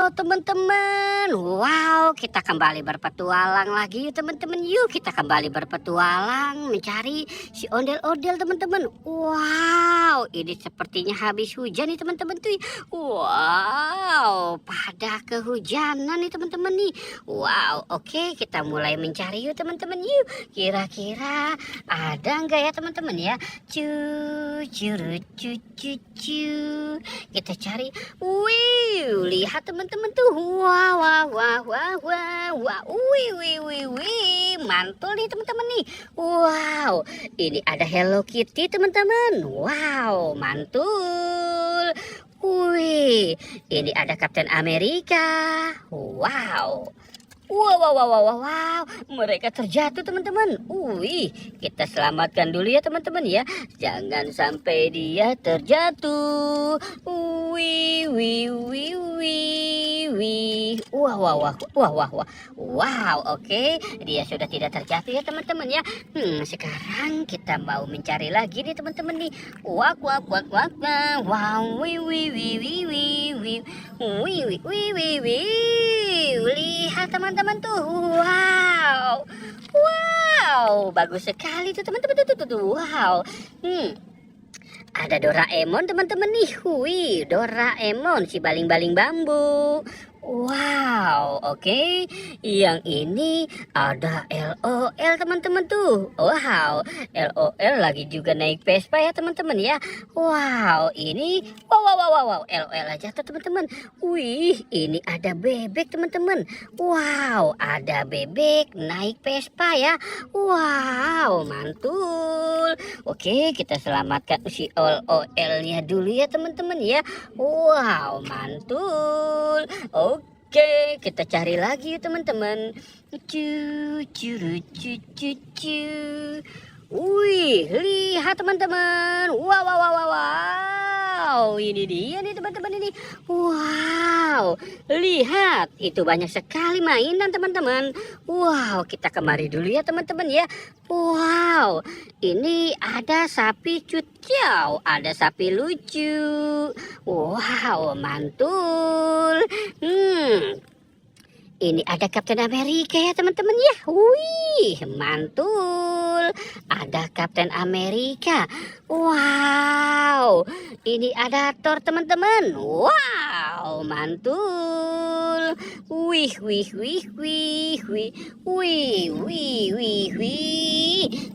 Wow, teman-teman. Wow, kita kembali berpetualang lagi yuk teman-teman. Yuk kita kembali berpetualang mencari si ondel-ondel teman-teman. Wow, ini sepertinya habis hujan nih teman-teman tuh. Wow, pada kehujanan nih teman-teman nih. Wow, oke, kita mulai mencari yuk teman-teman yuk. Kira-kira ada nggak ya teman-teman ya? Curut cu. Kita cari. Wih, lihat teman-teman tuh. Wah, wah, wah, wah, wah, wah. Wih. Mantul nih teman-teman nih. Wow, ini ada Hello Kitty teman-teman. Wow, mantul. Wih, ini ada Kapten Amerika. Wow. Wow, mereka terjatuh teman-teman. Wih, kita selamatkan dulu ya teman-teman ya. Jangan sampai dia terjatuh. Wih. Wow, oke. Dia sudah tidak terjatuh ya teman-teman ya. Sekarang kita mau mencari lagi nih teman-teman nih. Wow, lihat teman-teman tuh. Wow, bagus sekali tuh teman-teman tuh. Wow. Ada Doraemon teman-teman nih. Wih, Doraemon si baling-baling bambu. Wow, oke. Yang ini ada LOL teman-teman tuh. Wow, LOL lagi juga naik Vespa ya teman-teman ya. Wow, ini wow, LOL aja tuh teman-teman. Wih, ini ada bebek teman-teman. Wow, ada bebek naik Vespa ya. Wow, mantul. Oke, kita selamatkan si LOL-nya dulu ya teman-teman ya. Wow, mantul. Oke, kita cari lagi teman-teman. Cu. Wih, lihat teman-teman. Wow. Ini dia nih teman-teman ini. Wow, lihat. Itu banyak sekali mainan teman-teman. Wow, kita kemari dulu ya teman-teman ya. Wow, ini ada sapi cuciau, ada sapi lucu. Wow, mantul. Ini ada Kapten Amerika ya teman-teman ya. Wih, mantul. Ada Kapten Amerika. Wow, ini ada Thor teman-teman. Wow, mantul. Wih.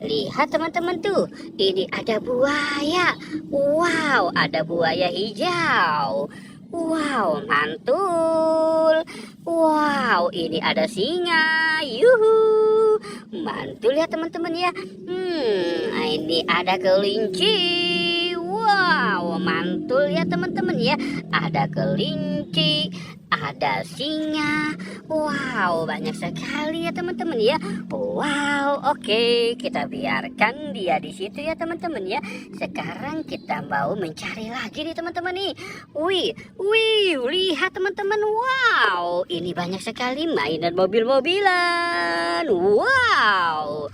Lihat teman-teman tuh. Ini ada buaya. Wow, ada buaya hijau. Wow, mantul. Wow, ini ada singa. Yuhu. Mantul ya teman-teman ya. Ini ada kelinci. Wow, mantul ya teman-teman ya. Ada kelinci, ada singa. Wow, banyak sekali ya teman-teman ya. Wow, oke, kita biarkan dia di situ ya teman-teman ya. Sekarang kita mau mencari lagi nih teman-teman nih. Wih, lihat teman-teman. Wow, ini banyak sekali mainan mobil-mobilan. Wow.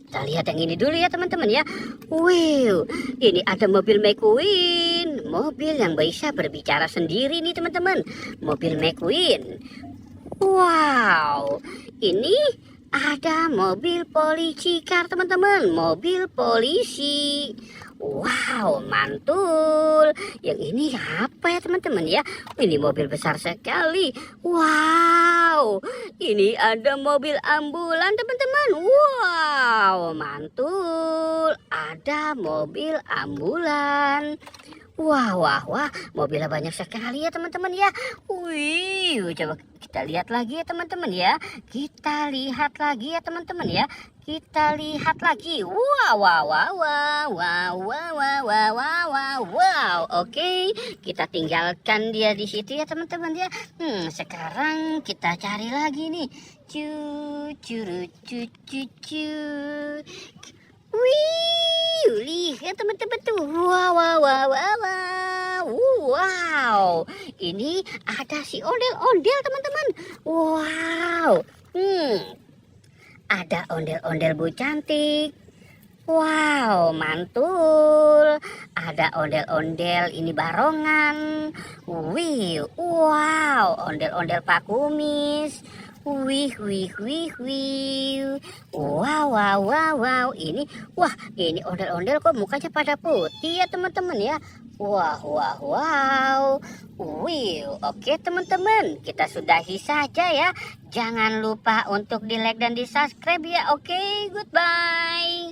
Kita lihat yang ini dulu ya teman-teman ya. Wow, ini ada mobil McQueen. Mobil yang bisa berbicara sendiri nih teman-teman. Mobil McQueen. Wow, ini ada mobil polisi car teman-teman. Mobil polisi. Wow, mantul. Yang ini apa ya teman-teman ya? Ini mobil besar sekali. Wow, ini ada mobil ambulan teman-teman. Wow, mantul. Ada mobil ambulan. Wah, mobilnya banyak sekali ya teman-teman ya. Wih, coba kita lihat lagi ya teman-teman ya. Kita lihat lagi ya teman-teman ya. Kita lihat lagi. Wow. Oke, kita tinggalkan dia di situ ya teman-teman ya. Sekarang kita cari lagi nih. Cu. Wih, lihat teman-teman tuh. Wow. Ini ada si ondel-ondel teman-teman. Wow. Ada ondel-ondel Bu Cantik. Wow, mantul. Ada ondel-ondel ini barongan. Wih, wow, ondel-ondel Pak Kumis. Wih, wih, wih, wih. Wow, wow, wow, wow. Ini ondel-ondel kok mukanya pada putih ya teman-teman ya. Wah, wah, wow. Wih, oke teman-teman. Kita sudahi saja ya. Jangan lupa untuk di like dan di subscribe ya. Oke, goodbye.